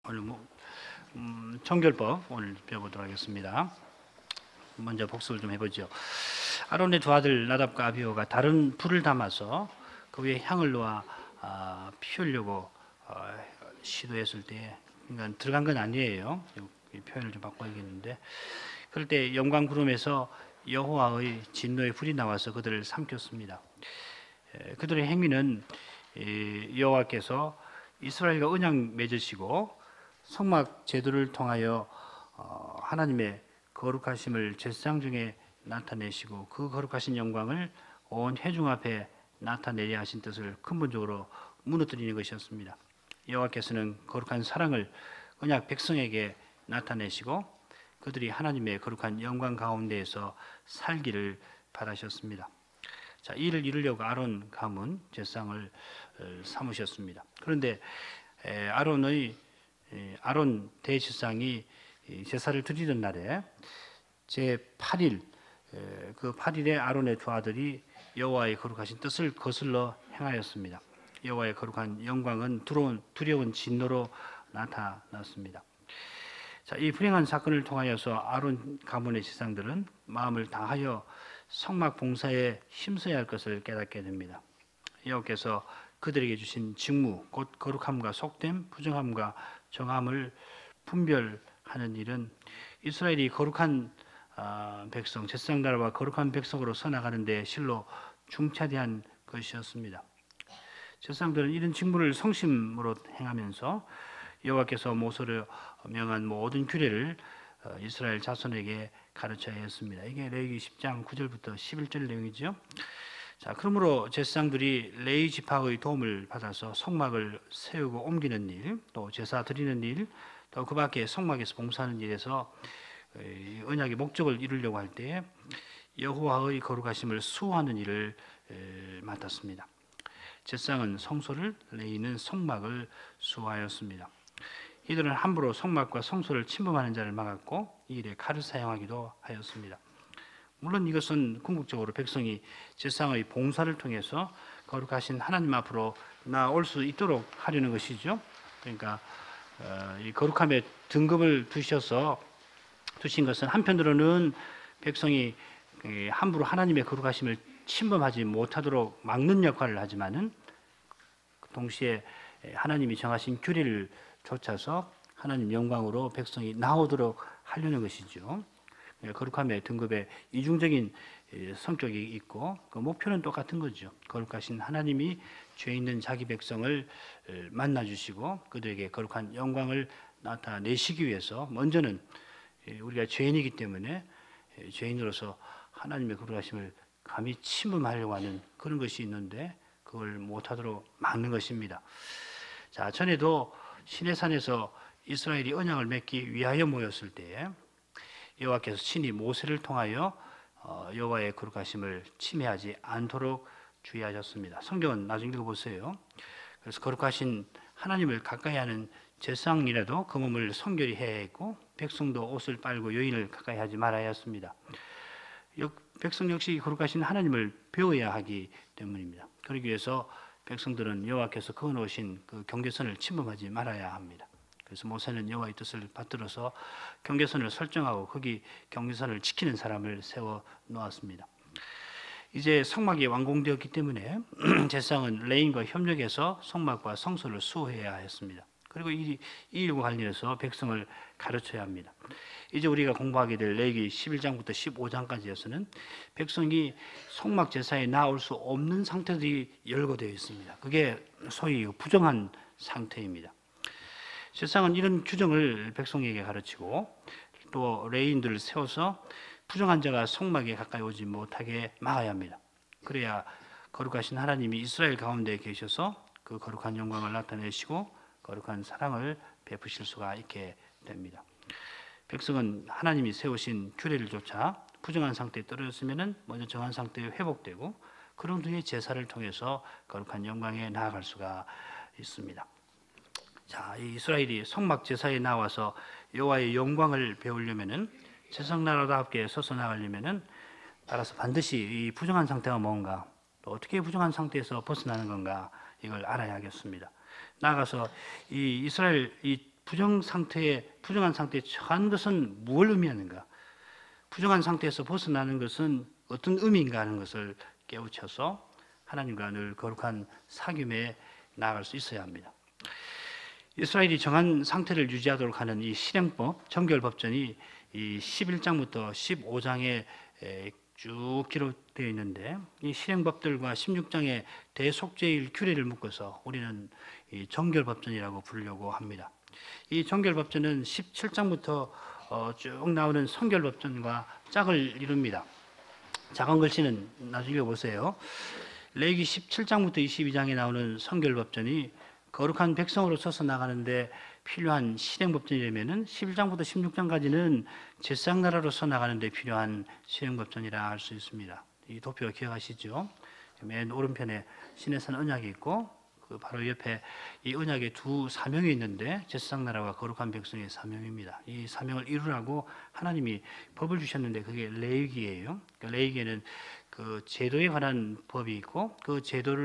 오늘 정결법 오늘 배워보도록 하겠습니다. 먼저 복습을 좀 해보죠. 아론의 두 아들 나답과 아비후가 다른 불을 담아서 그 위에 향을 놓아 피우려고 시도했을 때, 그러니까 들어간 건 아니에요. 이 표현을 좀 바꿔야겠는데, 그럴 때 영광 구름에서 여호와의 진노의 불이 나와서 그들을 삼켰습니다. 그들의 행위는 여호와께서 이스라엘과 언약 맺으시고 성막 제도를 통하여 하나님의 거룩하심을 제사장 중에 나타내시고 그 거룩하신 영광을 온 회중 앞에 나타내려 하신 뜻을 근본적으로 무너뜨리는 것이었습니다. 여호와께서는 거룩한 사랑을 언약 백성에게 나타내시고 그들이 하나님의 거룩한 영광 가운데에서 살기를 바라셨습니다. 자, 이를 이루려고 아론 가문 제사장을 삼으셨습니다. 그런데 아론 대제사장이 제사를 드리던 날에 제 8일 그 8일에 아론의 두 아들이 여호와의 거룩하신 뜻을 거슬러 행하였습니다. 여호와의 거룩한 영광은 두려운 진노로 나타났습니다. 자, 이 불행한 사건을 통하여서 아론 가문의 제사장들은 마음을 다하여 성막 봉사에 힘써야 할 것을 깨닫게 됩니다. 여호와께서 그들에게 주신 직무, 곧 거룩함과 속됨, 부정함과 정함을 분별하는 일은 이스라엘이 거룩한 백성, 제사장 나라와 거룩한 백성으로 서나가는 데 실로 중차대한 것이었습니다. 제사장들은 이런 직무를 성심으로 행하면서 여호와께서 모세로 명한 모든 규례를 이스라엘 자손에게 가르쳐야 했습니다. 이게 레위기 10장 9절부터 11절 내용이죠. 자, 그러므로 제사장들이 레위 지파의 도움을 받아서 성막을 세우고 옮기는 일, 또 제사 드리는 일, 또 그 밖에 성막에서 봉사하는 일에서 언약의 목적을 이루려고 할 때 여호와의 거룩하심을 수호하는 일을 맡았습니다. 제사장은 성소를, 레위는 성막을 수호하였습니다. 이들은 함부로 성막과 성소를 침범하는 자를 막았고 이 일에 칼을 사용하기도 하였습니다. 물론 이것은 궁극적으로 백성이 제사장의 봉사를 통해서 거룩하신 하나님 앞으로 나올 수 있도록 하려는 것이죠. 그러니까 이 거룩함의 등급을 두신 것은 한편으로는 백성이 함부로 하나님의 거룩하심을 침범하지 못하도록 막는 역할을 하지만은 동시에 하나님이 정하신 규례를 좇아서 하나님 영광으로 백성이 나오도록 하려는 것이죠. 거룩함의 등급에 이중적인 성격이 있고 그 목표는 똑같은 거죠. 거룩하신 하나님이 죄 있는 자기 백성을 만나주시고 그들에게 거룩한 영광을 나타내시기 위해서 먼저는 우리가 죄인이기 때문에 죄인으로서 하나님의 거룩하심을 감히 침범하려고 하는 그런 것이 있는데 그걸 못하도록 막는 것입니다. 자, 전에도 시내산에서 이스라엘이 언약을 맺기 위하여 모였을 때 여호와께서 친히 모세를 통하여 여호와의 거룩하심을 침해하지 않도록 주의하셨습니다. 성경은 나중에 읽어보세요. 그래서 거룩하신 하나님을 가까이 하는 제사장이라도 그 몸을 성결히 해야 했고 백성도 옷을 빨고 여인을 가까이 하지 말아야 했습니다. 백성 역시 거룩하신 하나님을 배워야 하기 때문입니다. 그러기 위해서 백성들은 여호와께서 그어놓으신 그 경계선을 침범하지 말아야 합니다. 그래서 모세는 여호와의 뜻을 받들어서 경계선을 설정하고 거기 경계선을 지키는 사람을 세워 놓았습니다. 이제 성막이 완공되었기 때문에 제사장은 레인과 협력해서 성막과 성소를 수호해야 했습니다. 그리고 이 일과 관련해서 백성을 가르쳐야 합니다. 이제 우리가 공부하게 될 레위기 11장부터 15장까지에서는 백성이 성막 제사에 나올 수 없는 상태들이 열거되어 있습니다. 그게 소위 부정한 상태입니다. 제사장은 이런 규정을 백성에게 가르치고 또 레위인들을 세워서 부정한 자가 성막에 가까이 오지 못하게 막아야 합니다. 그래야 거룩하신 하나님이 이스라엘 가운데 계셔서 그 거룩한 영광을 나타내시고 거룩한 사랑을 베푸실 수가 있게 됩니다. 백성은 하나님이 세우신 규례를 쫓아 부정한 상태에 떨어졌으면 먼저 정한 상태에 회복되고 그런 후에 제사를 통해서 거룩한 영광에 나아갈 수가 있습니다. 자, 이 이스라엘이 성막 제사에 나와서 여호와의 영광을 배우려면은 제사장 나라답게 서서 나가려면은 따라서 반드시 이 부정한 상태가 뭔가 또 어떻게 부정한 상태에서 벗어나는 건가 이걸 알아야겠습니다. 나아가서 이 이스라엘 이 부정한 상태에 처한 것은 무엇을 의미하는가? 부정한 상태에서 벗어나는 것은 어떤 의미인가 하는 것을 깨우쳐서 하나님과 늘 거룩한 사귐에 나아갈 수 있어야 합니다. 이스라엘이 정한 상태를 유지하도록 하는 이 실행법, 정결법전이 이 11장부터 15장에 쭉 기록되어 있는데, 이 실행법들과 16장의 대속죄일 규례를 묶어서 우리는 이 정결법전이라고 부르려고 합니다. 이 정결법전은 17장부터 쭉 나오는 성결법전과 짝을 이룹니다. 작은 글씨는 나중에 읽어보세요. 레위기 17장부터 22장에 나오는 성결법전이 거룩한 백성으로 서서 나가는데 필요한 실행법전이라면 11장부터 16장까지는 제사장나라로서 나가는데 필요한 실행법전이라 할 수 있습니다. 이 도표 기억하시죠? 맨 오른편에 시내산 언약이 있고 그 바로 옆에 이 언약의 두 사명이 있는데 제사장나라와 거룩한 백성의 사명입니다. 이 사명을 이루라고 하나님이 법을 주셨는데 그게 레위기예요. 그러니까 레위기에는 그 제도에 관한 법이 있고 그 제도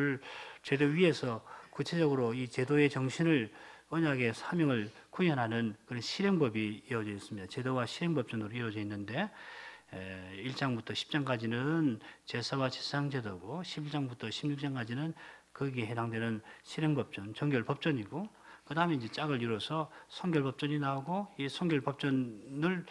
위에서 구체적으로 이 제도의 정신을 언약의 사명을 구현하는 그런 실행법이 이어져 있습니다. 제도와 실행법전으로 이어져 있는데 1장부터 10장까지는 제사와 제사장 제도고 11장부터 16장까지는 거기에 해당되는 실행법전, 정결법전이고 그 다음에 이제 짝을 이뤄서 성결법전이 나오고 이 성결법전을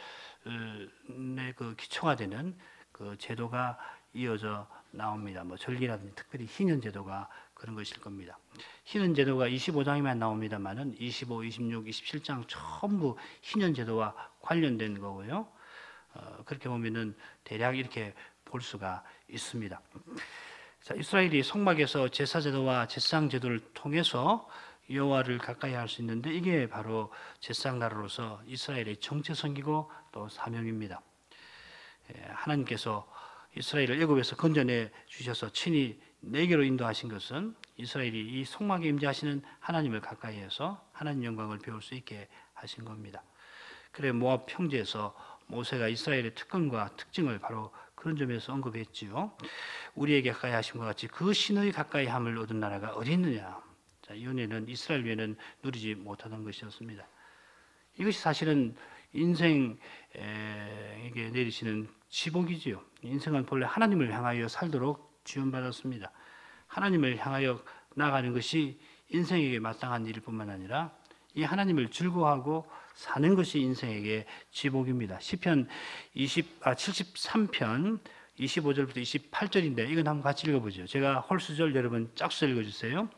그 기초가 되는 그 제도가 이어져 나옵니다. 뭐 절기라든지 특별히 희년 제도가 그런 것일 겁니다. 희년 제도가 25장에만 나옵니다만은 25, 26, 27장 전부 희년 제도와 관련된 거고요. 그렇게 보면은 대략 이렇게 볼 수가 있습니다. 자, 이스라엘이 성막에서 제사 제도와 제사장 제도를 통해서 여호와를 가까이 할 수 있는데 이게 바로 제사장 나라로서 이스라엘의 정체성이고 또 사명입니다. 하나님께서 이스라엘을 애굽에서 건져내 주셔서 친히 내게로 인도하신 것은 이스라엘이 이 성막에 임재하시는 하나님을 가까이해서 하나님 영광을 배울 수 있게 하신 겁니다. 그래 모압 평지에서 모세가 이스라엘의 특권과 특징을 바로 그런 점에서 언급했지요. 우리에게 가까이 하심과 같이 그 신의 가까이함을 얻은 나라가 어디 있느냐. 자, 이 은혜는 이스라엘 외에는 누리지 못하던 것이었습니다. 이것이 사실은 인생에게 내리시는 지복이지요. 인생은 본래 하나님을 향하여 살도록 지원받았습니다. 하나님을 향하여 나가는 것이 인생에게 마땅한 일일 뿐만 아니라 이 하나님을 즐거워하고 사는 것이 인생에게 지복입니다. 시편 73편 25절부터 28절인데 이건 한번 같이 읽어보죠. 제가 홀수절 여러분 짝수 읽어주세요.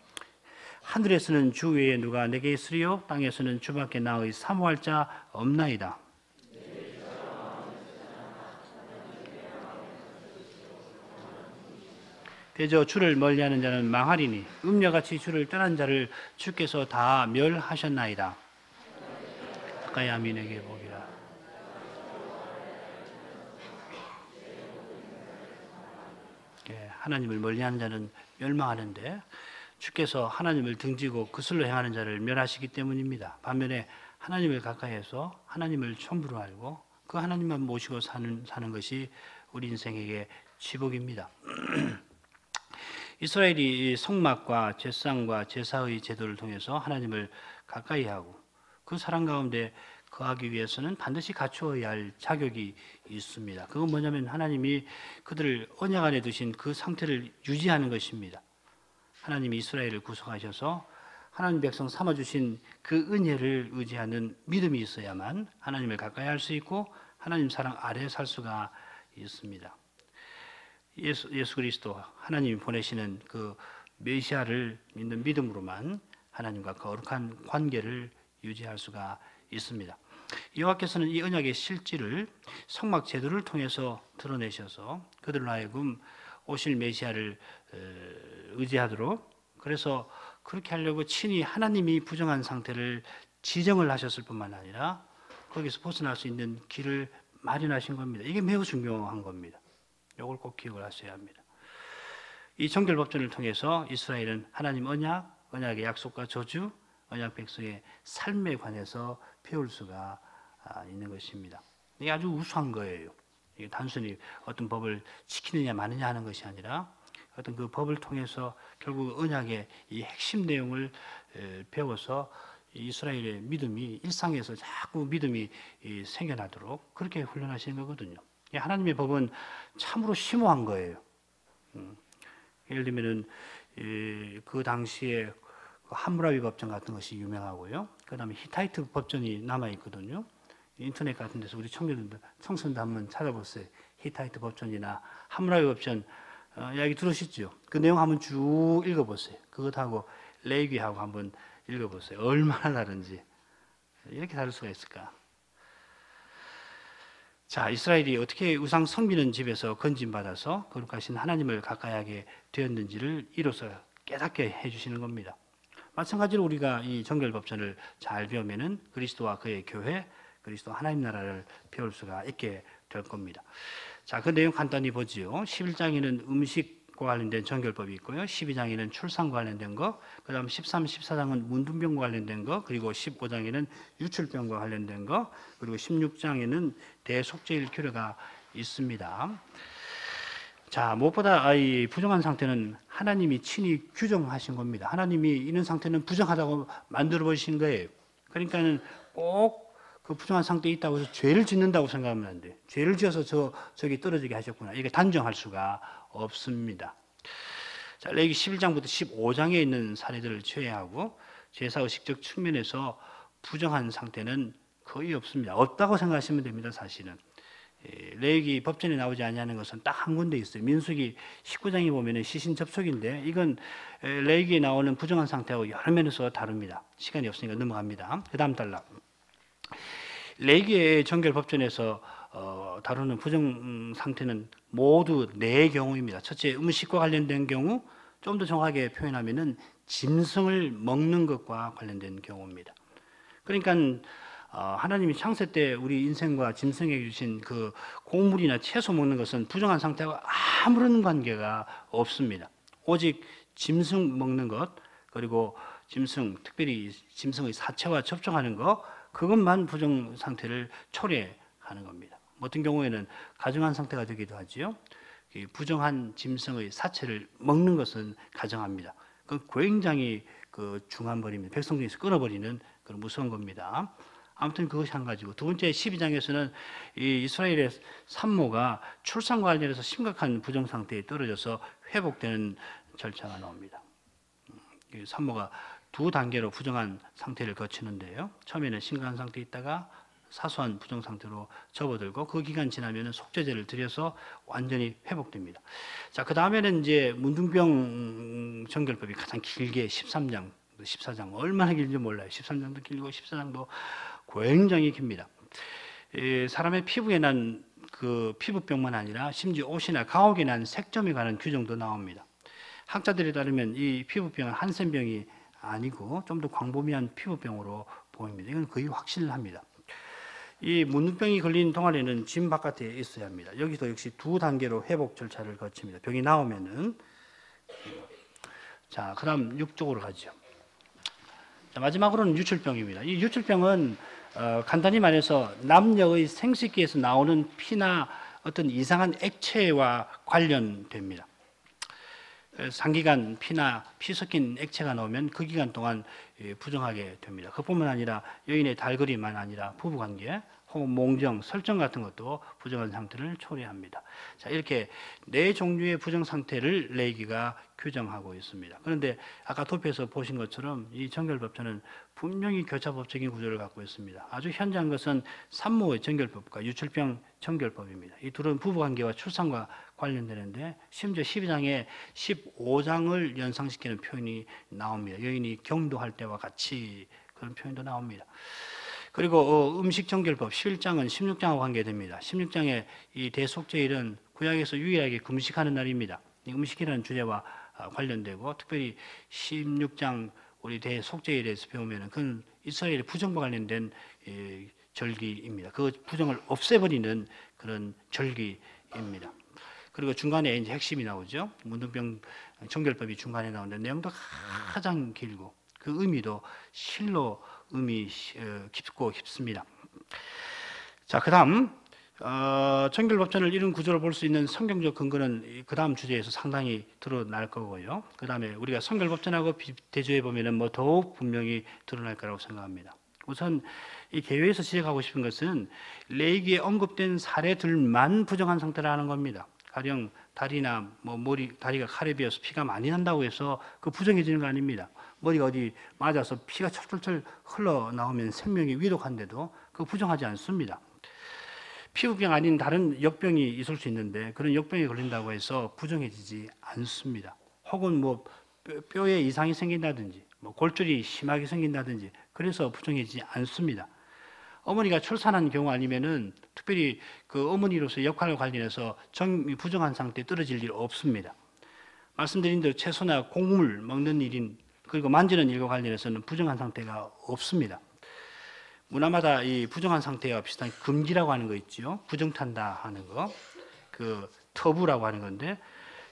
하늘에서는 주 외에 누가 내게 있으리요 땅에서는 주밖에 나의 사모할 자 없나이다. 대저 주를 멀리하는 자는 망하리니 음녀같이 주를 떠난 자를 주께서 다 멸하셨나이다. 가까이 함이 내게 보기라. 하나님을 멀리하는 자는 멸망하는데 주께서 하나님을 등지고 그슬로 행하는 자를 멸하시기 때문입니다. 반면에 하나님을 가까이해서 하나님을 천부로 알고 그 하나님만 모시고 사는 것이 우리 인생에게 지복입니다. 이스라엘이 성막과 제사장과 제사의 제도를 통해서 하나님을 가까이 하고 그 사랑 가운데 거하기 위해서는 반드시 갖추어야 할 자격이 있습니다. 그건 뭐냐면 하나님이 그들을 언약 안에 두신 그 상태를 유지하는 것입니다. 하나님이 이스라엘을 구속하셔서 하나님 백성 삼아주신 그 은혜를 의지하는 믿음이 있어야만 하나님을 가까이 할 수 있고 하나님 사랑 아래에 살 수가 있습니다. 예수 그리스도 하나님이 보내시는 그 메시아를 믿는 믿음으로만 하나님과 거룩한 관계를 유지할 수가 있습니다. 여호와께서는 이 언약의 실질을 성막 제도를 통해서 드러내셔서 그들로 하여금 오실 메시아를 의지하도록 그래서 그렇게 하려고 친히 하나님이 부정한 상태를 지정을 하셨을 뿐만 아니라 거기서 벗어날 수 있는 길을 마련하신 겁니다. 이게 매우 중요한 겁니다. 이걸 꼭 기억을 하셔야 합니다. 이 정결법전을 통해서 이스라엘은 하나님 언약의 약속과 저주, 언약 백성의 삶에 관해서 배울 수가 있는 것입니다. 이게 아주 우수한 거예요. 이게 단순히 어떤 법을 지키느냐 마느냐 하는 것이 아니라 어떤 그 법을 통해서 결국 언약의 이 핵심 내용을 배워서 이스라엘의 믿음이 일상에서 자꾸 믿음이 생겨나도록 그렇게 훈련하시는 거거든요. 하나님의 법은 참으로 심오한 거예요. 예를 들면은 그 당시에 함무라비 법전 같은 것이 유명하고요. 그다음에 히타이트 법전이 남아 있거든요. 인터넷 같은 데서 우리 청소년들 한번 찾아보세요. 히타이트 법전이나 함무라비 법전 이야기 들으시죠? 그 내용 한번 쭉 읽어보세요. 그것하고 레위기하고 한번 읽어보세요. 얼마나 다른지. 이렇게 다를 수가 있을까? 자, 이스라엘이 어떻게 우상 섬기는 집에서 건진받아서 거룩하신 하나님을 가까이 하게 되었는지를 이로써 깨닫게 해주시는 겁니다. 마찬가지로 우리가 이 정결법전을 잘 배우면은 그리스도와 그의 교회, 그리스도 하나님 나라를 배울 수가 있게 될 겁니다. 자, 그 내용 간단히 보지요. 11장에는 음식과 관련된 정결법이 있고요. 12장에는 출산과 관련된 거, 그 다음 13, 14장은 문둥병과 관련된 거, 그리고 15장에는 유출병과 관련된 거, 그리고 16장에는 대속죄일 규례가 있습니다. 자, 무엇보다 이 부정한 상태는 하나님이 친히 규정하신 겁니다. 하나님이 이런 상태는 부정하다고 만들어 버리신 거예요. 그러니까는 꼭 그 부정한 상태에 있다고 해서 죄를 짓는다고 생각하면 안 돼요. 죄를 지어서 저기 떨어지게 하셨구나. 이게 단정할 수가 없습니다. 자, 레위기 11장부터 15장에 있는 사례들을 제외하고 제사의식적 측면에서 부정한 상태는 거의 없습니다. 없다고 생각하시면 됩니다. 사실은. 레위기 법전에 나오지 않냐는 것은 딱 한 군데 있어요. 민수기 19장에 보면은 시신 접촉인데 이건 레위기에 나오는 부정한 상태하고 여러 면에서 다릅니다. 시간이 없으니까 넘어갑니다. 그 다음 달락. 레위기의 정결 법전에서 다루는 부정 상태는 모두 4경우입니다. 첫째, 음식과 관련된 경우, 좀 더 정확하게 표현하면은 짐승을 먹는 것과 관련된 경우입니다. 그러니까 하나님이 창세 때 우리 인생과 짐승에게 주신 그 곡물이나 채소 먹는 것은 부정한 상태와 아무런 관계가 없습니다. 오직 짐승 먹는 것, 그리고 짐승, 특별히 짐승의 사체와 접촉하는 것, 그것만 부정 상태를 초래하는 겁니다. 어떤 경우에는 가정한 상태가 되기도 하지요. 부정한 짐승의 사체를 먹는 것은 가정합니다. 그 굉장히 그 중한 벌입니다. 백성 중에서 끊어버리는 그런 무서운 겁니다. 아무튼 그것이 한 가지고, 두 번째 12장에서는 이 이스라엘의 산모가 출산과 관련해서 심각한 부정 상태에 떨어져서 회복되는 절차가 나옵니다. 산모가 2단계로 부정한 상태를 거치는데요. 처음에는 심각한 상태에 있다가 사소한 부정 상태로 접어들고 그 기간 지나면 속죄제를 드려서 완전히 회복됩니다. 자, 그 다음에는 이제 문둥병 정결법이 가장 길게 13장, 14장 얼마나 길지 몰라요. 13장도 길고 14장도 굉장히 깁니다. 사람의 피부에 난 그 피부병만 아니라 심지어 옷이나 가옥에 난 색점에 관한 규정도 나옵니다. 학자들에 따르면 이 피부병은 한센병이 아니고 좀 더 광범위한 피부병으로 보입니다. 이건 거의 확실합니다. 이 문둥병이 걸린 동안에는 짐 바깥에 있어야 합니다. 여기서 역시 2단계로 회복 절차를 거칩니다. 병이 나오면은. 자, 그 다음 6쪽으로 가죠. 자, 마지막으로는 유출병입니다. 이 유출병은 간단히 말해서 남녀의 생식기에서 나오는 피나 어떤 이상한 액체와 관련됩니다. 장기간 피나 피 섞인 액체가 나오면 그 기간 동안 부정하게 됩니다. 그뿐만 아니라 여인의 달거리만 아니라 부부관계, 혹은 몽정, 설정 같은 것도 부정한 상태를 초래합니다. 자, 이렇게 4종류의 부정 상태를 레위기가 규정하고 있습니다. 그런데 아까 도표에서 보신 것처럼 이 정결법전은 분명히 교차법적인 구조를 갖고 있습니다. 아주 현저한 것은 산모의 정결법과 유출병 정결법입니다. 이 둘은 부부관계와 출산과 관련되는데 심지어 12장에 15장을 연상시키는 표현이 나옵니다. 여인이 경도할 때와 같이 그런 표현도 나옵니다. 그리고 음식 정결법 11장은 16장하고 관계됩니다. 16장에 이 대속죄일은 구약에서 유일하게 금식하는 날입니다. 이 음식이라는 주제와 관련되고 특별히 16장 우리 대속죄일에서 배우면은 그건 이스라엘의 부정과 관련된 절기입니다. 그 부정을 없애버리는 그런 절기입니다. 그리고 중간에 이제 핵심이 나오죠. 문둥병 정결법이 중간에 나오는데 내용도 가장 길고 그 의미도 실로 의미 깊고 깊습니다. 자, 그 다음 정결법전을 이런 구조로 볼 수 있는 성경적 근거는 그 다음 주제에서 상당히 드러날 거고요. 그 다음에 우리가 성결법전하고 대조해 보면은 뭐 더욱 분명히 드러날 거라고 생각합니다. 우선 이 개요에서 지적하고 싶은 것은 레위기에 언급된 사례들만 부정한 상태라는 겁니다. 가령 다리나 뭐 머리, 다리가 칼에 비어서 피가 많이 난다고 해서 그 부정해지는 거 아닙니다. 머리가 어디 맞아서 피가 철철철 흘러나오면 생명이 위독한데도 그거 부정하지 않습니다. 피부병 아닌 다른 역병이 있을 수 있는데 그런 역병에 걸린다고 해서 부정해지지 않습니다. 혹은 뭐 뼈에 이상이 생긴다든지 뭐 골절이 심하게 생긴다든지 그래서 부정해지지 않습니다. 어머니가 출산한 경우 아니면은 특별히 그 어머니로서 역할을 관련해서 부정한 상태에 떨어질 일 없습니다. 말씀드린 대로 채소나 곡물 먹는 일인 그리고 만지는 일과 관련해서는 부정한 상태가 없습니다. 문화마다 이 부정한 상태와 비슷한 금기라고 하는 거 있죠. 부정탄다 하는 거, 그 터부라고 하는 건데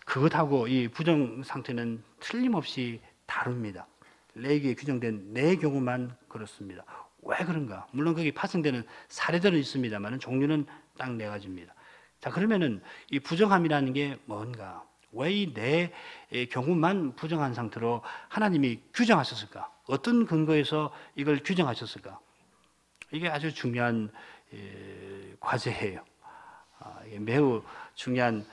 그것하고 이 부정 상태는 틀림없이 다릅니다. 레위기에 규정된 네 경우만 그렇습니다. 왜 그런가? 물론 거기 파생되는 사례들은 있습니다만 종류는 딱 네 가지입니다. 자, 그러면은 이 부정함이라는 게 뭔가? 왜 이 네 경우만 부정한 상태로 하나님이 규정하셨을까? 어떤 근거에서 이걸 규정하셨을까? 이게 아주 중요한 과제예요. 이게 매우 중요한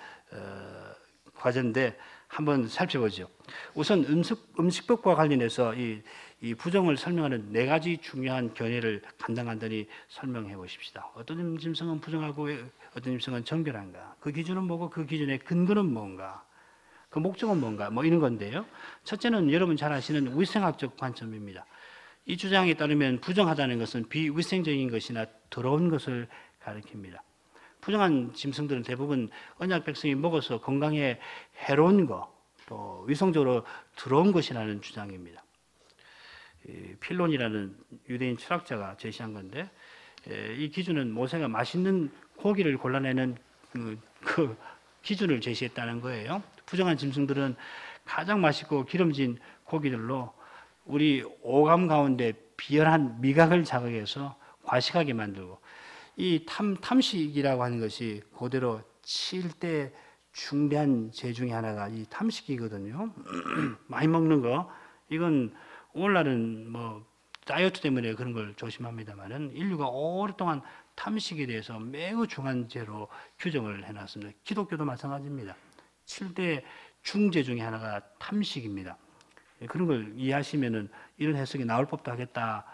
과제인데 한번 살펴보죠. 우선 음식법과 관련해서 이 부정을 설명하는 네 가지 중요한 견해를 간단히 설명해 보십시다. 어떤 음식성은 부정하고 어떤 음식성은 정결한가? 그 기준은 뭐고 그 기준의 근거는 뭔가? 그 목적은 뭔가? 뭐 이런 건데요. 첫째는 여러분 잘 아시는 위생학적 관점입니다. 이 주장에 따르면 부정하다는 것은 비위생적인 것이나 더러운 것을 가리킵니다. 부정한 짐승들은 대부분 언약 백성이 먹어서 건강에 해로운 것, 또 위성적으로 더러운 것이라는 주장입니다. 필론이라는 유대인 철학자가 제시한 건데 이 기준은 모세가 맛있는 고기를 골라내는 그 기준을 제시했다는 거예요. 부정한 짐승들은 가장 맛있고 기름진 고기들로 우리 오감 가운데 비열한 미각을 자극해서 과식하게 만들고 이 탐식이라고 하는 것이 그대로 7대 중대한 죄 중에 하나가 이 탐식이거든요. 많이 먹는 거 이건 오늘날은 뭐 다이어트 때문에 그런 걸 조심합니다만은 인류가 오랫동안 탐식에 대해서 매우 중한 죄로 규정을 해놨습니다. 기독교도 마찬가지입니다. 7대 중죄 중에 하나가 탐식입니다. 그런 걸 이해하시면은 이런 해석이 나올 법도 하겠다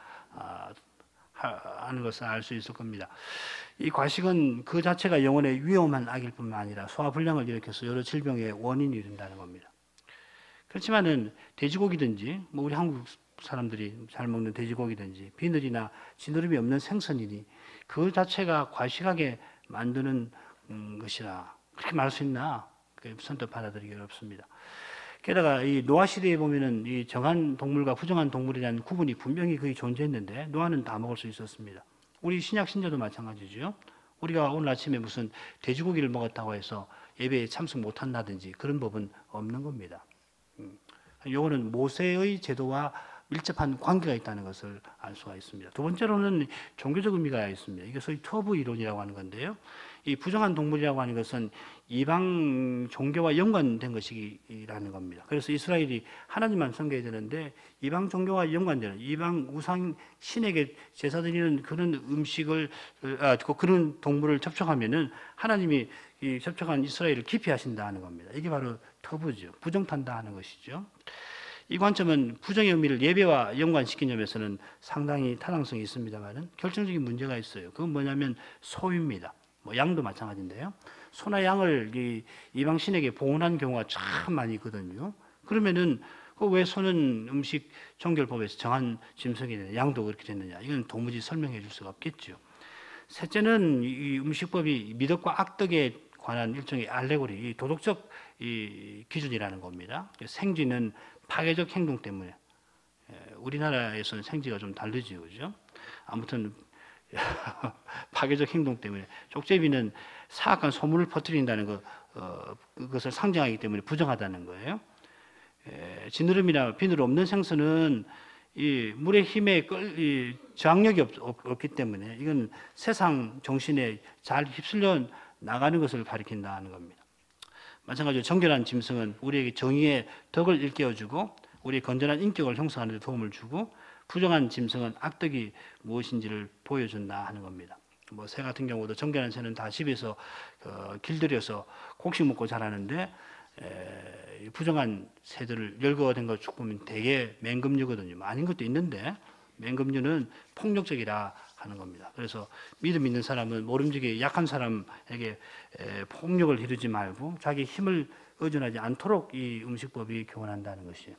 하는 것을 알 수 있을 겁니다. 이 과식은 그 자체가 영혼의 위험한 악일 뿐만 아니라 소화불량을 일으켜서 여러 질병의 원인이 된다는 겁니다. 그렇지만은 돼지고기든지 뭐 우리 한국 사람들이 잘 먹는 돼지고기든지 비늘이나 지느러미 없는 생선이니 그 자체가 과식하게 만드는 것이라 그렇게 말할 수 있나? 선뜻 받아들이기 어렵습니다. 게다가 이 노아 시대에 보면은 이 정한 동물과 부정한 동물이라는 구분이 분명히 거의 존재했는데 노아는 다 먹을 수 있었습니다. 우리 신약 신자도 마찬가지죠. 우리가 오늘 아침에 무슨 돼지고기를 먹었다고 해서 예배에 참석 못한다든지 그런 법은 없는 겁니다. 요거는 모세의 제도와 밀접한 관계가 있다는 것을 알 수가 있습니다. 두 번째로는 종교적 의미가 있습니다. 이게 소위 터부 이론이라고 하는 건데요. 이 부정한 동물이라고 하는 것은 이방 종교와 연관된 것이라는 겁니다. 그래서 이스라엘이 하나님만 섬겨야 되는데 이방 종교와 연관되는 이방 우상 신에게 제사 드리는 그런 음식을 그런 동물을 접촉하면은 하나님이 이 접촉한 이스라엘을 기피하신다는 겁니다. 이게 바로 터부죠. 부정탄다 하는 것이죠. 이 관점은 부정의 의미를 예배와 연관시킨 점에서는 상당히 타당성이 있습니다만은 결정적인 문제가 있어요. 그건 뭐냐면 소입니다. 뭐 양도 마찬가지인데요. 소나 양을 이방 신에게 봉헌한 경우가 참 많이 있거든요. 그러면은 왜 소는 음식 정결법에서 정한 짐승이 되냐, 양도 그렇게 됐느냐? 이건 도무지 설명해 줄 수가 없겠죠. 셋째는 이 음식법이 미덕과 악덕에 관한 일종의 알레고리, 도덕적 기준이라는 겁니다. 생쥐는 파괴적 행동 때문에 우리나라에서는 생쥐가 좀 다르죠, 그죠? 아무튼 파괴적 행동 때문에 족제비는 사악한 소문을 퍼뜨린다는 그것을 상징하기 때문에 부정하다는 거예요. 지느러미나 비늘 없는 생선은 이 물의 힘에 이 저항력이 없기 때문에 이건 세상 정신에 잘 휩쓸려 나가는 것을 가리킨다는 겁니다. 마찬가지로 정결한 짐승은 우리에게 정의의 덕을 일깨워주고 우리의 건전한 인격을 형성하는 데 도움을 주고, 부정한 짐승은 악덕이 무엇인지를 보여준다 하는 겁니다. 뭐 새 같은 경우도 정결한 새는 다 집에서 길들여서 곡식 먹고 자라는데, 부정한 새들을 열거된 걸 쭉 보면 대개 맹금류거든요. 아닌 것도 있는데 맹금류는 폭력적이라 하는 겁니다. 그래서 믿음 있는 사람은 모름지기 약한 사람에게 폭력을 기르지 말고 자기 힘을 의존하지 않도록 이 음식법이 교훈한다는 것이에요.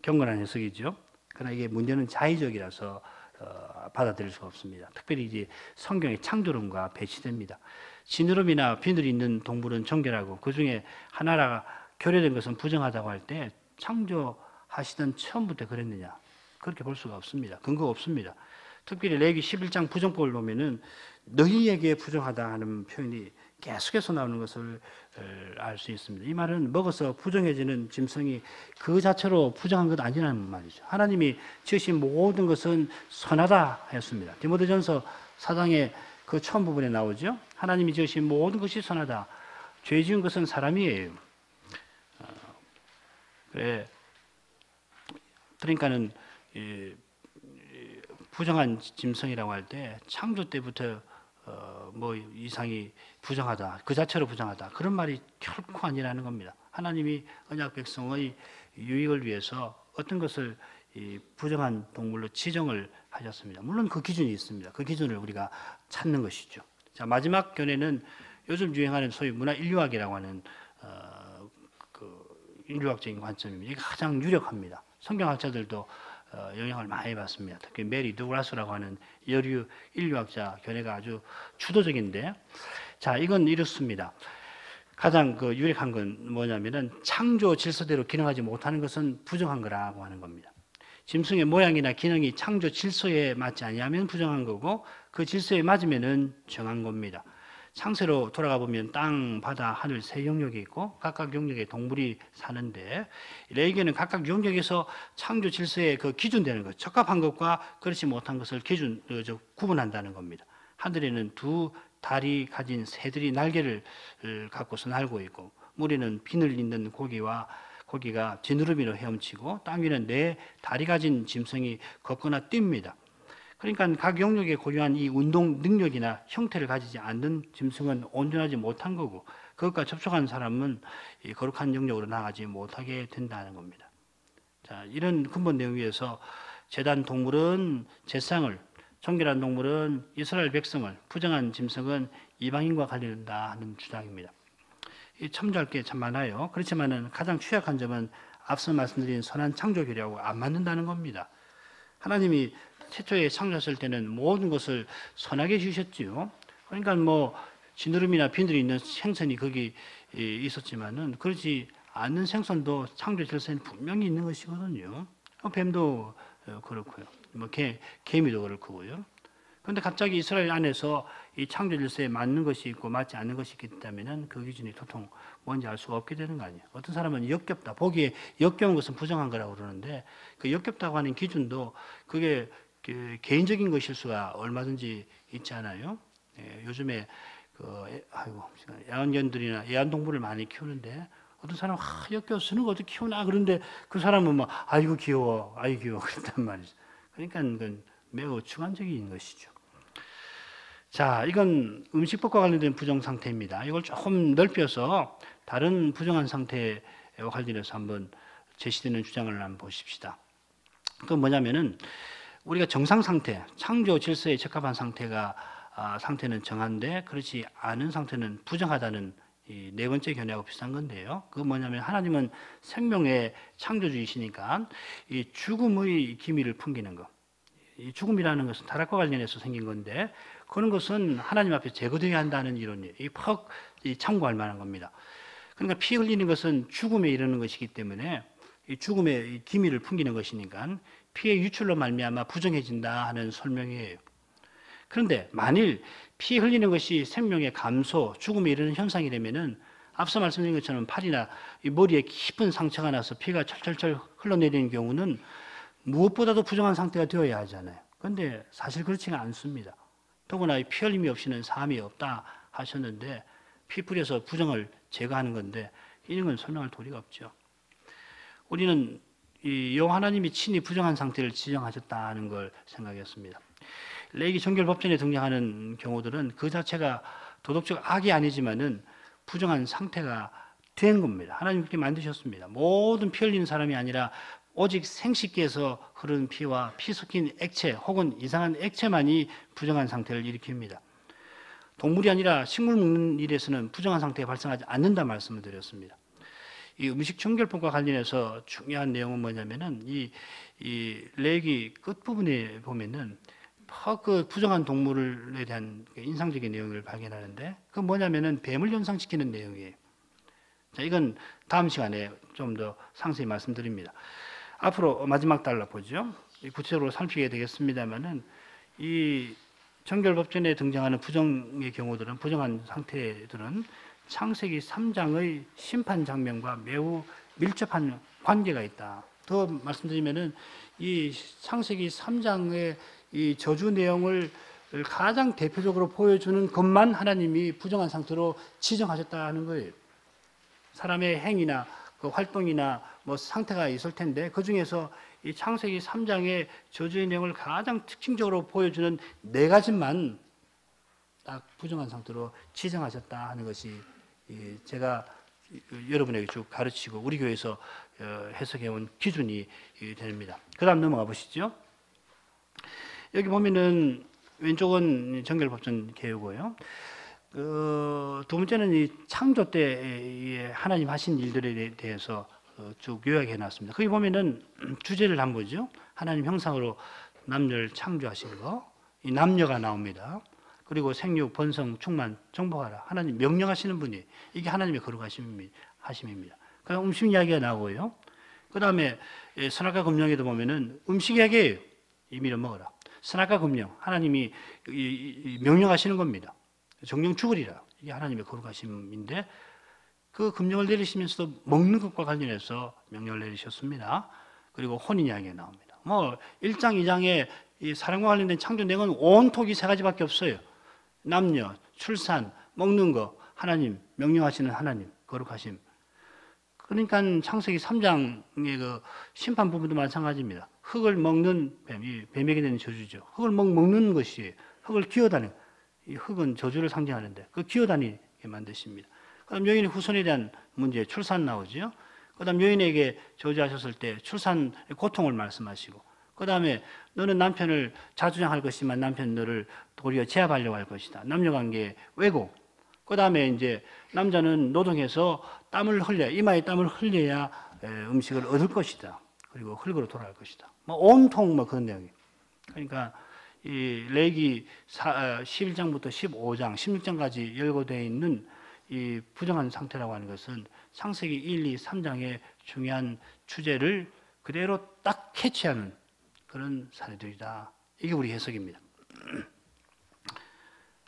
경건한 해석이죠. 그러나 이게 문제는 자의적이라서 받아들일 수가 없습니다. 특별히 이제 성경의 창조론과 배치됩니다. 지느러미나 비늘이 있는 동물은 정결하고 그 중에 하나가 결여된 것은 부정하다고 할 때 창조하시던 처음부터 그랬느냐? 그렇게 볼 수가 없습니다. 근거가 없습니다. 특별히 레위기 11장 부정법을 보면은 너희에게 부정하다 하는 표현이 계속해서 나오는 것을 알 수 있습니다. 이 말은 먹어서 부정해지는 짐승이 그 자체로 부정한 것 아니라는 말이죠. 하나님이 지으신 모든 것은 선하다 했습니다. 디모데전서 4장의 그 처음 부분에 나오죠. 하나님이 지으신 모든 것이 선하다. 죄 지은 것은 사람이에요. 그러니까는 부정한 짐승이라고 할 때 창조 때부터 뭐 이상이 부정하다, 그 자체로 부정하다, 그런 말이 결코 아니라는 겁니다. 하나님이 언약 백성의 유익을 위해서 어떤 것을 이 부정한 동물로 지정을 하셨습니다. 물론 그 기준이 있습니다. 그 기준을 우리가 찾는 것이죠. 자, 마지막 견해는 요즘 유행하는 소위 문화 인류학이라고 하는 그 인류학적인 관점입니다. 이게 가장 유력합니다. 성경학자들도 영향을 많이 받습니다. 특히 메리 두글라스라고 하는 여류 인류학자 견해가 아주 주도적인데, 자, 이건 이렇습니다. 가장 그 유력한 건 뭐냐면은 창조 질서대로 기능하지 못하는 것은 부정한 거라고 하는 겁니다. 짐승의 모양이나 기능이 창조 질서에 맞지 아니하면 부정한 거고, 그 질서에 맞으면은 정한 겁니다. 창세로 돌아가 보면 땅, 바다, 하늘 세 영역이 있고 각각 영역에 동물이 사는데, 레위기는 각각 영역에서 창조 질서에 그 기준되는 것, 적합한 것과 그렇지 못한 것을 구분한다는 겁니다. 하늘에는 두 다리 가진 새들이 날개를 갖고서 날고 있고, 물에는 비늘 있는 고기가 지느러미로 헤엄치고, 땅 위는 네 다리 가진 짐승이 걷거나 뜁니다. 그러니까 각 영역에 고유한 이 운동 능력이나 형태를 가지지 않는 짐승은 온전하지 못한 거고, 그것과 접촉한 사람은 이 거룩한 영역으로 나가지 못하게 된다는 겁니다. 자, 이런 근본 내용 위에서 제단 동물은 제상을, 정결한 동물은 이스라엘 백성을, 부정한 짐승은 이방인과 관련된다 하는 주장입니다. 첨언할 게 참 많아요. 그렇지만은 가장 취약한 점은 앞서 말씀드린 선한 창조 교리하고 안 맞는다는 겁니다. 하나님이 최초에 창조했을 때는 모든 것을 선하게 지으셨지요. 그러니까 뭐 지느러미나 비늘이 있는 생선이 거기 있었지만은 그렇지 않는 생선도 창조 질서에는 분명히 있는 것이거든요. 뱀도 그렇고요. 뭐 개미도 그렇고요. 그런데 갑자기 이스라엘 안에서 이 창조 질서에 맞는 것이 있고 맞지 않는 것이 있기 때문에 그 기준이 도통 뭔지 알 수가 없게 되는 거 아니에요. 어떤 사람은 역겹다, 보기에 역겨운 것은 부정한 거라고 그러는데, 그 역겹다고 하는 기준도 그게 개인적인 것일 수가 얼마든지 있지 않아요. 요즘에 애완견들이나 애완동물을 많이 키우는데, 어떤 사람은 역겨워 쓰는 거 어떻게 키우나 그런데 그 사람은 막 아이고 귀여워, 아이고 귀여워 그런단 말이죠. 그러니까 그건 매우 주관적인 것이죠. 자, 이건 음식법과 관련된 부정 상태입니다. 이걸 조금 넓혀서 다른 부정한 상태와 관련해서 한번 제시되는 주장을 한번 보십시다. 그건 뭐냐면은 우리가 정상 상태, 창조 질서에 적합한 상태는 정한데 그렇지 않은 상태는 부정하다는 이 네 번째 견해하고 비슷한 건데요. 그건 뭐냐면 하나님은 생명의 창조주이시니까 이 죽음의 기미를 풍기는 것. 이 죽음이라는 것은 타락과 관련해서 생긴 건데, 그런 것은 하나님 앞에 제거되어야 한다는 이론이에요. 이 참고할 만한 겁니다. 그러니까 피 흘리는 것은 죽음에 이르는 것이기 때문에 이 죽음의 기미를 풍기는 것이니까 피의 유출로 말미암아 부정해진다 하는 설명이에요. 그런데 만일 피 흘리는 것이 생명의 감소, 죽음에 이르는 현상이 되면은 앞서 말씀드린 것처럼 팔이나 이 머리에 깊은 상처가 나서 피가 철철철 흘러내리는 경우는 무엇보다도 부정한 상태가 되어야 하잖아요. 그런데 사실 그렇지가 않습니다. 더구나 피 흘림이 없이는 사함이 없다 하셨는데 피 뿌려서 부정을 제거하는 건데 이런 건 설명할 도리가 없죠. 우리는 이 여호와 하나님이 친히 부정한 상태를 지정하셨다는 걸 생각했습니다. 레위기 정결법전에 등장하는 경우들은 그 자체가 도덕적 악이 아니지만은 부정한 상태가 된 겁니다. 하나님 그렇게 만드셨습니다. 모든 피 흘리는 사람이 아니라 오직 생식기에서 흐르는 피와 피 섞인 액체 혹은 이상한 액체만이 부정한 상태를 일으킵니다. 동물이 아니라 식물 먹는 일에서는 부정한 상태가 발생하지 않는다 말씀을 드렸습니다. 이 음식 정결법과 관련해서 중요한 내용은 뭐냐면은 이 레위기 끝부분에 보면은 그 부정한 동물에 대한 인상적인 내용을 발견하는데 그 뭐냐면은 뱀을 연상시키는 내용이에요. 자, 이건 다음 시간에 좀 더 상세히 말씀드립니다. 앞으로 마지막 달라 보죠. 구체적으로 살피게 되겠습니다만은 이 정결법전에 등장하는 부정의 경우들은 부정한 상태들은 창세기 3장의 심판 장면과 매우 밀접한 관계가 있다. 더 말씀드리면은 이 창세기 3장의 이 저주 내용을 가장 대표적으로 보여주는 것만 하나님이 부정한 상태로 지정하셨다는 거예요. 사람의 행위나 그 활동이나 뭐 상태가 있을 텐데 그 중에서 이 창세기 3장의 저주의 내용을 가장 특징적으로 보여주는 4가지만 딱 부정한 상태로 지정하셨다 하는 것이 제가 여러분에게 쭉 가르치고 우리 교회에서 해석해온 기준이 됩니다. 그 다음 넘어가 보시죠. 여기 보면은 왼쪽은 정결법전 개요고요. 두 번째는 이 창조 때 하나님 하신 일들에 대해서 쭉 요약해 놨습니다. 거기 보면은 주제를 한 거죠. 하나님 형상으로 남녀를 창조하신 거. 이 남녀가 나옵니다. 그리고 생육, 번성, 충만, 정복하라. 하나님 명령하시는 분이 이게 하나님의 거룩하심입니다. 그다음 음식 이야기가 나오고요. 그다음에 선악과 금령에도 보면은 음식 이야기예요. 이미를 먹어라. 선악과 금령 하나님이 명령하시는 겁니다. 정령 죽으리라. 이게 하나님의 거룩하심인데 그 금령을 내리시면서도 먹는 것과 관련해서 명령을 내리셨습니다. 그리고 혼인 이야기가 나옵니다. 뭐 1장, 2장에 이 사랑과 관련된 창조 내용은 온통 이 3가지밖에 없어요. 남녀, 출산, 먹는 거, 하나님, 명령하시는 하나님, 거룩하심. 그러니까 창세기 3장의 그 심판 부분도 마찬가지입니다. 흙을 먹는 뱀이 뱀에게 되는 저주죠. 흙을 먹는 것이 흙을 기어다니는 이 흙은 저주를 상징하는데 그 기어다니게 만드십니다. 그다음 여인의 후손에 대한 문제, 출산 나오죠. 그다음 여인에게 저주하셨을 때 출산 고통을 말씀하시고, 그다음에 너는 남편을 자주장할 것이지만 남편 너를 도리어 제압하려고 할 것이다. 남녀관계 왜곡. 그다음에 이제 남자는 노동해서 땀을 흘려 이마에 땀을 흘려야 음식을 얻을 것이다. 그리고 흙으로 돌아갈 것이다. 뭐 온통 뭐 그런 내용이. 그러니까 이 레위기 11장부터 15장, 16장까지 열거되어 있는 이 부정한 상태라고 하는 것은 창세기 1, 2, 3장의 중요한 주제를 그대로 딱 캐치하는 그런 사례들이다. 이게 우리 해석입니다.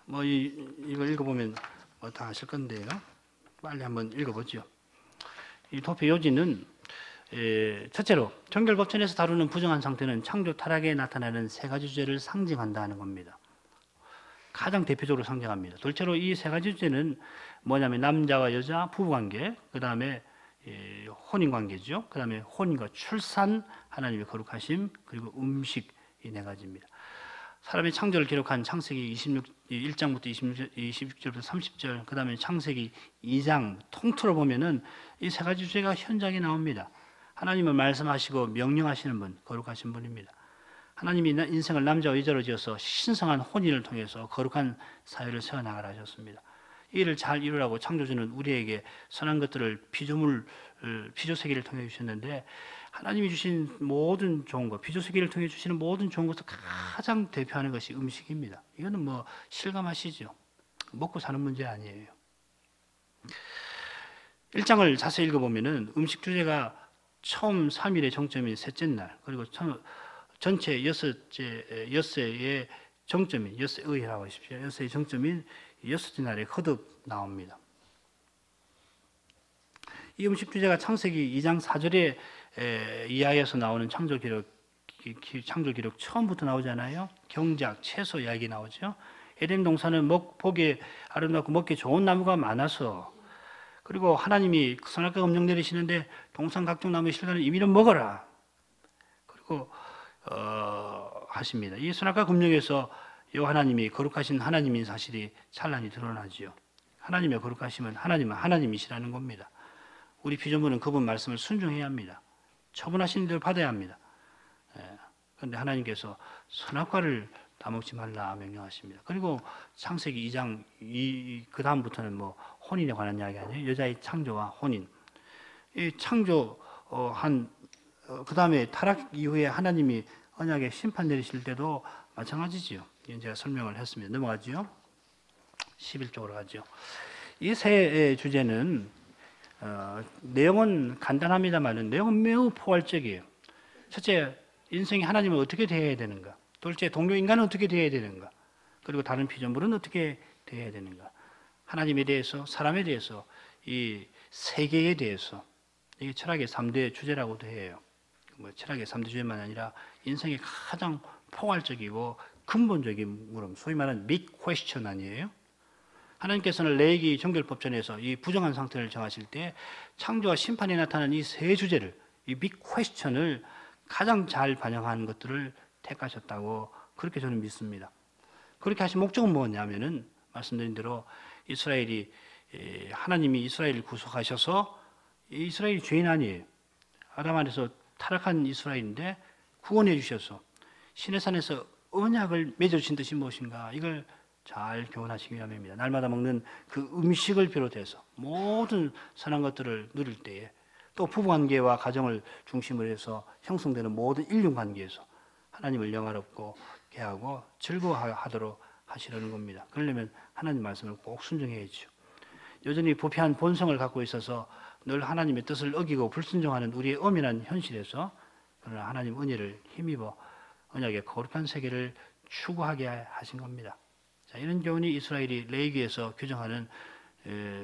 뭐 이걸 읽어보면 뭐 다 아실 건데요. 빨리 한번 읽어보죠. 이 도표 요지는 첫째로 정결법전에서 다루는 부정한 상태는 창조 타락에 나타나는 3가지 주제를 상징한다는 겁니다. 가장 대표적으로 상징합니다. 둘째로 이 3가지 주제는 뭐냐면 남자와 여자 부부관계, 그 다음에 혼인관계죠. 그 다음에 혼인과 출산, 하나님의 거룩하심, 그리고 음식, 이 4가지입니다. 사람의 창조를 기록한 창세기 1장부터 26절부터 30절, 그 다음에 창세기 2장 통틀어 보면은 이 3가지 주제가 현장에 나옵니다. 하나님은 말씀하시고 명령하시는 분, 거룩하신 분입니다. 하나님이 인생을 남자와 여자로 지어서 신성한 혼인을 통해서 거룩한 사회를 세워나가라 하셨습니다. 이를 잘 이루라고 창조주는 우리에게 선한 것들을 피조세계를 통해 주셨는데, 하나님이 주신 모든 좋은 것, 피조세계를 통해 주시는 모든 좋은 것을 가장 대표하는 것이 음식입니다. 이거는 뭐 실감하시죠? 먹고 사는 문제 아니에요. 1장을 자세히 읽어보면은 음식 주제가 처음 3일의 정점인 셋째 날, 그리고 전체 엿새의 정점인 엿새의라고 하십시오. 엿새의 정점인 엿째 날에 거듭 나옵니다. 이 음식 주제가 창세기 2장 4절에 이하에서 나오는 창조 기록 처음부터 나오잖아요. 경작, 채소 이야기 나오죠. 에덴 동산은 보기에 아름답고 먹기 좋은 나무가 많아서, 그리고 하나님이 선악과 검령 내리시는데 동산 각종 나무의 실과는 이미는 먹어라. 그리고 하십니다. 이 선악과 검령에서 이 하나님이 거룩하신 하나님인 사실이 찬란히 드러나지요. 하나님의 거룩하심은 하나님은 하나님이시라는 겁니다. 우리 피조물은 그분 말씀을 순종해야 합니다. 처분하신 대로 받아야 합니다. 그런데 하나님께서 선악과를 따먹지 말라 명령하십니다. 그리고 창세기 2장 그 다음부터는 뭐 혼인에 관한 이야기 아니에요. 여자의 창조와 혼인. 이 창조 그 다음에 타락 이후에 하나님이 언약의 심판 내리실 때도 마찬가지지요. 이건 제가 설명을 했습니다. 넘어가죠. 11쪽으로 가죠. 이 세 주제는 내용은 간단합니다만 내용은 매우 포괄적이에요. 첫째, 인생이 하나님을 어떻게 대해야 되는가. 둘째, 동료 인간은 어떻게 대해야 되는가. 그리고 다른 피조물은 어떻게 대해야 되는가. 하나님에 대해서, 사람에 대해서, 이 세계에 대해서. 이게 철학의 3대 주제라고도 해요. 뭐 철학의 3대 주제만 아니라 인생의 가장 포괄적이고 근본적인 물음, 소위 말하는 big question 아니에요? 하나님께서는 레위기 정결법전에서 이 부정한 상태를 정하실 때 창조와 심판에 나타나는 이 세 주제를, 이 빅 퀘스천을 가장 잘 반영하는 것들을 택하셨다고 그렇게 저는 믿습니다. 그렇게 하신 목적은 뭐냐면은 말씀드린 대로 하나님이 이스라엘을 구속하셔서, 이스라엘이 죄인 아니에요. 아담 안에서 타락한 이스라엘인데 구원해 주셔서 시내산에서 언약을 맺어주신 뜻이 무엇인가, 이걸 잘 교훈하시기 위함입니다. 날마다 먹는 그 음식을 비롯해서 모든 선한 것들을 누릴 때에, 또 부부관계와 가정을 중심으로 해서 형성되는 모든 인륜관계에서 하나님을 영화롭고 계하고 즐거워하도록 하시려는 겁니다. 그러려면 하나님 말씀을 꼭 순종해야죠. 여전히 부패한 본성을 갖고 있어서 늘 하나님의 뜻을 어기고 불순종하는 우리의 엄연한 현실에서, 그러나 하나님 은혜를 힘입어 언약의 거룩한 세계를 추구하게 하신 겁니다. 자, 이런 교훈이 이스라엘이 레위기에서 규정하는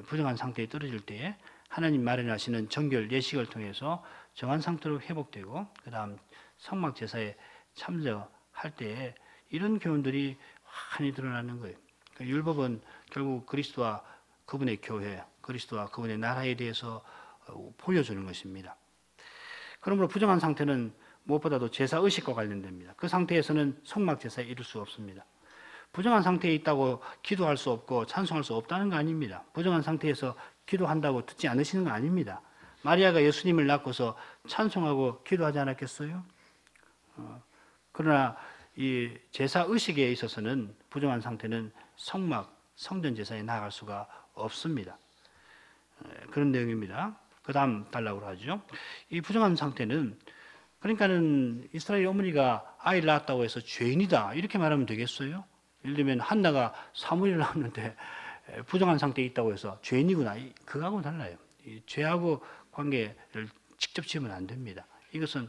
부정한 상태에 떨어질 때에 하나님 마련하시는 정결 예식을 통해서 정한 상태로 회복되고, 그 다음 성막 제사에 참여할 때에 이런 교훈들이 환히 드러나는 거예요. 그러니까 율법은 결국 그리스도와 그분의 교회, 그리스도와 그분의 나라에 대해서 보여주는 것입니다. 그러므로 부정한 상태는 무엇보다도 제사 의식과 관련됩니다. 그 상태에서는 성막 제사에 이룰 수 없습니다. 부정한 상태에 있다고 기도할 수 없고 찬송할 수 없다는 거 아닙니다. 부정한 상태에서 기도한다고 듣지 않으시는 거 아닙니다. 마리아가 예수님을 낳고서 찬송하고 기도하지 않았겠어요? 그러나 이 제사 의식에 있어서는 부정한 상태는 성막, 성전 제사에 나아갈 수가 없습니다. 그런 내용입니다. 그 다음 단락으로 하죠. 이 부정한 상태는, 그러니까는 이스라엘 어머니가 아이를 낳았다고 해서 죄인이다 이렇게 말하면 되겠어요? 예를 들면 한나가 사무엘을 낳았는데 부정한 상태에 있다고 해서 죄인이구나, 그거하고는 달라요. 죄하고 관계를 직접 지으면 안 됩니다. 이것은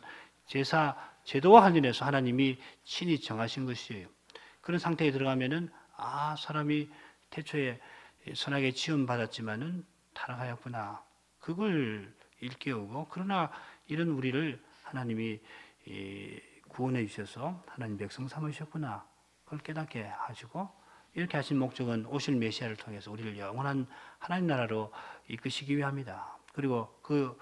제도와 관련해서 하나님이 친히 정하신 것이에요. 그런 상태에 들어가면은 사람이 태초에 선하게 지음받았지만은 타락하였구나, 그걸 일깨우고, 그러나 이런 우리를 하나님이 구원해 주셔서 하나님 백성 삼으셨구나, 그걸 깨닫게 하시고, 이렇게 하신 목적은 오실 메시아를 통해서 우리를 영원한 하나님 나라로 이끄시기 위함이다. 그리고 그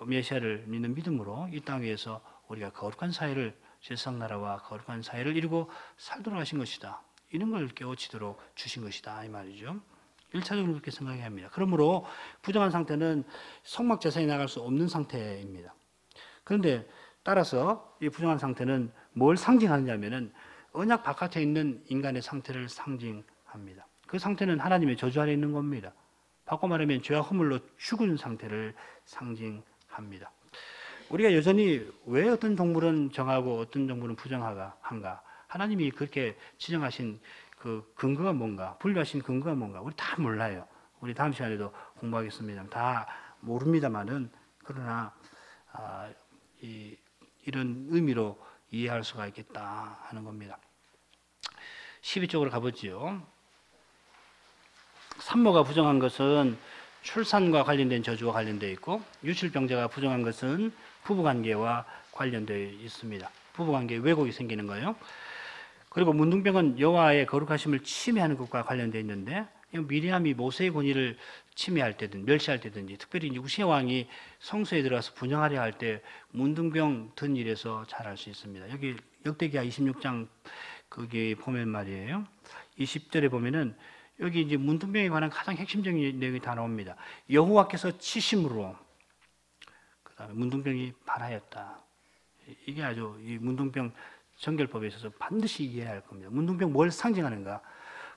메시아를 믿는 믿음으로 이 땅 위에서 우리가 거룩한 사회를, 세상나라와 거룩한 사회를 이루고 살도록 하신 것이다. 이런 걸 깨우치도록 주신 것이다, 이 말이죠. 1차적으로 그렇게 생각해야 합니다. 그러므로 부정한 상태는 성막 제사에 나갈 수 없는 상태입니다. 그런데 따라서 이 부정한 상태는 뭘 상징하느냐 하면은 언약 바깥에 있는 인간의 상태를 상징합니다. 그 상태는 하나님의 저주 아래 있는 겁니다. 바꿔 말하면 죄와 허물로 죽은 상태를 상징합니다. 우리가 여전히 왜 어떤 동물은 정하고 어떤 동물은 부정한가, 하나님이 그렇게 지정하신 그 근거가 뭔가, 분류하신 근거가 뭔가, 우리 다 몰라요. 우리 다음 시간에도 공부하겠습니다. 다 모릅니다만은, 그러나 이런 의미로 이해할 수가 있겠다 하는 겁니다. 12쪽으로 가보지요. 산모가 부정한 것은 출산과 관련된 저주와 관련되어 있고 유출병자가 부정한 것은 부부관계와 관련되어 있습니다. 부부관계에 왜곡이 생기는 거예요. 그리고 문둥병은 여호와의 거룩하심을 침해하는 것과 관련되어 있는데 미리암이 모세의 권위를 침해할 때든 멸시할 때든지 특별히 우시아 왕이 성소에 들어가서 분양하려 할 때 문둥병 든 일에서 잘 알 수 있습니다. 여기 역대기하 26장 거기 보면 말이에요. 20절에 보면은 여기 이제 문둥병에 관한 가장 핵심적인 내용이 다 나옵니다. 여호와께서 치심으로 그다음에 문둥병이 발하였다. 이게 아주 이 문둥병 정결법에 있어서 반드시 이해해야 할 겁니다. 문둥병 뭘 상징하는가?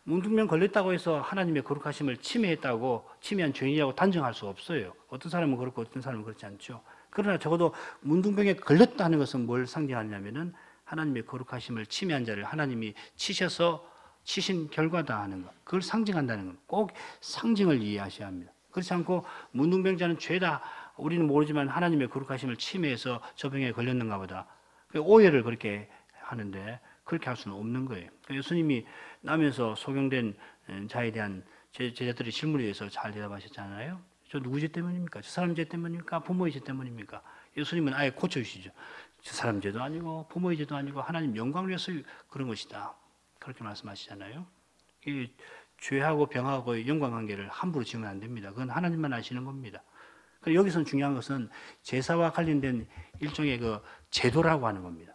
문둥병 걸렸다고 해서 하나님의 거룩하심을 침해했다고 침해한 죄인이라고 단정할 수 없어요. 어떤 사람은 그렇고 어떤 사람은 그렇지 않죠. 그러나 적어도 문둥병에 걸렸다는 것은 뭘 상징하냐면은 하나님의 거룩하심을 침해한 자를 하나님이 치셔서 치신 결과다 하는 것. 그걸 상징한다는 것. 꼭 상징을 이해하셔야 합니다. 그렇지 않고 문둥병자는 죄다. 우리는 모르지만 하나님의 거룩하심을 침해해서 저 병에 걸렸는가 보다. 오해를 그렇게 하는데 그렇게 할 수는 없는 거예요. 예수님이 나면서 소경된 자에 대한 제자들의 질문에 대해서 잘 대답하셨잖아요. 저 누구 죄 때문입니까? 저 사람 죄 때문입니까? 부모의 죄 때문입니까? 예수님은 아예 고쳐주시죠. 저 사람 죄도 아니고 부모의 죄도 아니고 하나님 영광을 위해서 그런 것이다. 그렇게 말씀하시잖아요. 이 죄하고 병하고의 연관관계를 함부로 지으면 안 됩니다. 그건 하나님만 아시는 겁니다. 여기서 중요한 것은 제사와 관련된 일종의 그 제도라고 하는 겁니다.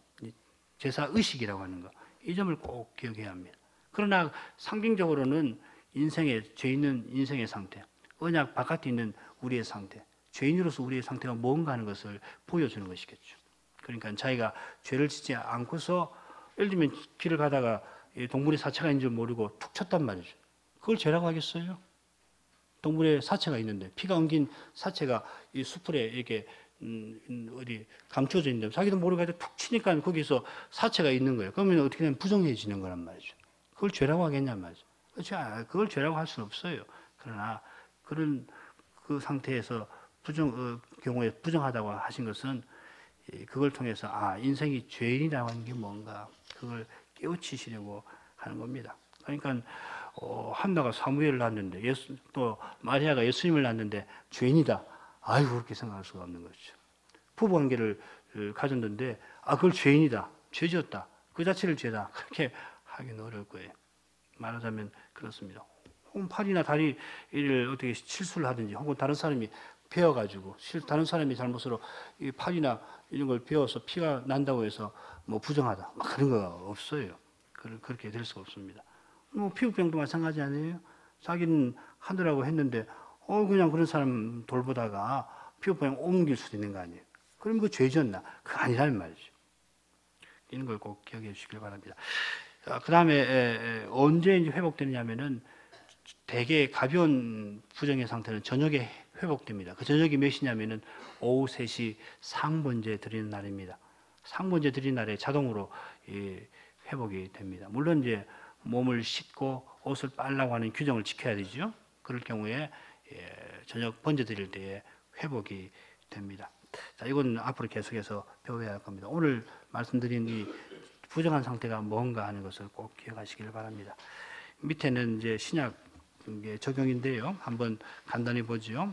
제사 의식이라고 하는 것. 이 점을 꼭 기억해야 합니다. 그러나 상징적으로는 인생의 죄 있는 인생의 상태, 언약 바깥에 있는 우리의 상태, 죄인으로서 우리의 상태가 뭔가 하는 것을 보여주는 것이겠죠. 그러니까 자기가 죄를 짓지 않고서 예를 들면 길을 가다가 동물의 사체가 있는 줄 모르고 툭 쳤단 말이죠. 그걸 죄라고 하겠어요? 동물의 사체가 있는데 피가 엉긴 사체가 이 수풀에 이렇게 어디 감춰져 있는데 자기도 모르고 툭 치니까 거기서 사체가 있는 거예요. 그러면 어떻게 되면 부정해지는 거란 말이죠. 그걸 죄라고 하겠냐 말이죠. 그걸 죄라고 할 수는 없어요. 그러나 그런 그 상태에서 경우에 부정하다고 하신 것은 그걸 통해서 인생이 죄인이라고 하는 게 뭔가 그걸 깨우치시려고 하는 겁니다. 그러니까 한나가 사무엘을 낳았는데 또 마리아가 예수님을 낳았는데 죄인이다. 아이고 그렇게 생각할 수가 없는 거죠. 부부관계를 가졌는데 그걸 죄인이다. 죄지었다. 그 자체를 죄다. 그렇게 하기는 어려울 거예요. 말하자면 그렇습니다. 혹은 팔이나 다리를 어떻게 실수를 하든지 혹은 다른 사람이 베어가지고 다른 사람이 잘못으로 이 팔이나 이런 걸 베어서 피가 난다고 해서 뭐 부정하다. 그런 거 없어요. 그렇게 될 수가 없습니다. 뭐 피부병도 마찬가지 아니에요? 자기는 하더라고 했는데 그냥 그런 사람 돌보다가 피부병 옮길 수도 있는 거 아니에요? 그럼 그 죄졌나? 그거 아니라는 말이죠. 이런 걸 꼭 기억해 주시길 바랍니다. 그 다음에 언제 이제 회복되느냐면은 대개 가벼운 부정의 상태는 저녁에 회복됩니다. 그 저녁이 몇 시냐면은 오후 3시 상번제 드리는 날입니다. 상번제 드리는 날에 자동으로 회복이 됩니다. 물론 이제 몸을 씻고 옷을 빨라고 하는 규정을 지켜야 되죠. 그럴 경우에 저녁 번제 드릴 때에 회복이 됩니다. 자, 이건 앞으로 계속해서 배워야 할 겁니다. 오늘 말씀드린 이 부정한 상태가 뭔가 하는 것을 꼭 기억하시길 바랍니다. 밑에는 이제 신약 적용인데요. 한번 간단히 보죠.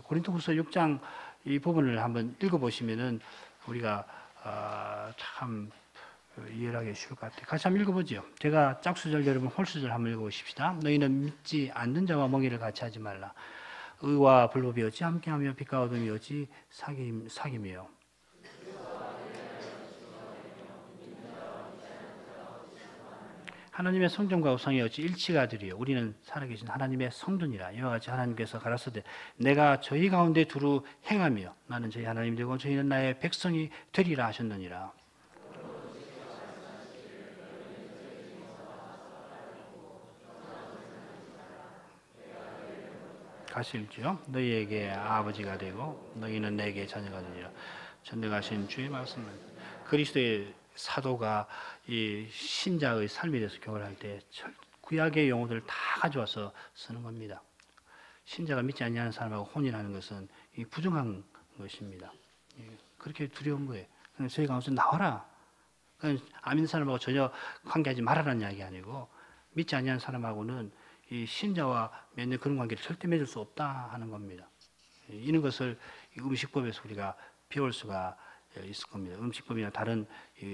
고린도후서 6장 이 부분을 한번 읽어보시면은 우리가 참 이해를 하기 쉬울 것 같아요. 같이 한번 읽어보죠. 제가 짝수절 여러분 홀수절 한번 읽어보십시다. 너희는 믿지 않는 자와 멍에를 같이 하지 말라. 의와 불법이 어찌 함께하며 빛과 어둠이 어찌 사귐이요. 하나님의 성전과 우상이 어찌 일치가 되리요. 우리는 살아계신 하나님의 성전이라. 이와 같이 하나님께서 가라사대 내가 저희 가운데 두루 행하며 나는 저희 하나님 되고 저희는 나의 백성이 되리라 하셨느니라. 같이 읽죠. 너희에게 아버지가 되고 너희는 내게 자녀가 되리라. 전능하신 주의 말씀은 그리스도의 사도가 이 신자의 삶에 대해서 교훈할 때 구약의 용어들을 다 가져와서 쓰는 겁니다. 신자가 믿지 않는 사람하고 혼인하는 것은 이 부정한 것입니다. 그렇게 두려운 거예요. 저희 가운데 나와라. 안 믿는 사람하고 전혀 관계하지 말아라는 이야기 아니고 믿지 않는 사람하고는 이 신자와 맺는 그런 관계를 절대 맺을 수 없다 하는 겁니다. 이런 것을 음식법에서 우리가 배울 수가 있을 겁니다. 음식법이나 다른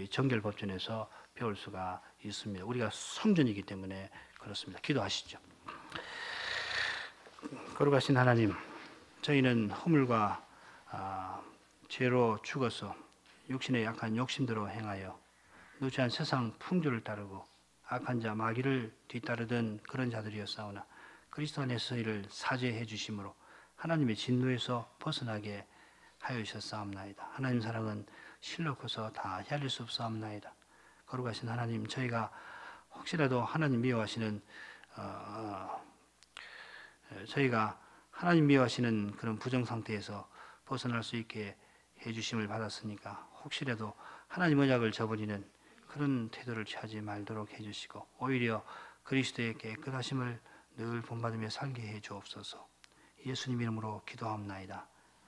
정결법전에서 배울 수가 있습니다. 우리가 성전이기 때문에 그렇습니다. 기도하시죠. 거룩하신 하나님, 저희는 허물과 죄로 죽어서 육신의 약한 욕심대로 행하여 누추한 세상 풍조를 따르고 악한 자 마귀를 뒤따르던 그런 자들이었사오나 그리스도 안에서 이를 사죄해 주심으로 하나님의 진노에서 벗어나게 하여주셨사옵나이다. 하나님 사랑은 실로 커서 다 헤아릴 수 없사옵나이다. 거룩하신 하나님, 저희가 혹시라도 하나님 미워하시는 저희가 하나님 미워하시는 그런 부정 상태에서 벗어날 수 있게 해주심을 받았으니까 혹시라도 하나님 언약을 저버리는 그런 태도를 취하지 말도록 해주시고 오히려 그리스도의 깨끗하심을 늘 본받으며 살게 해 주옵소서. 예수님 이름으로 기도합나이다.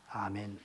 아멘.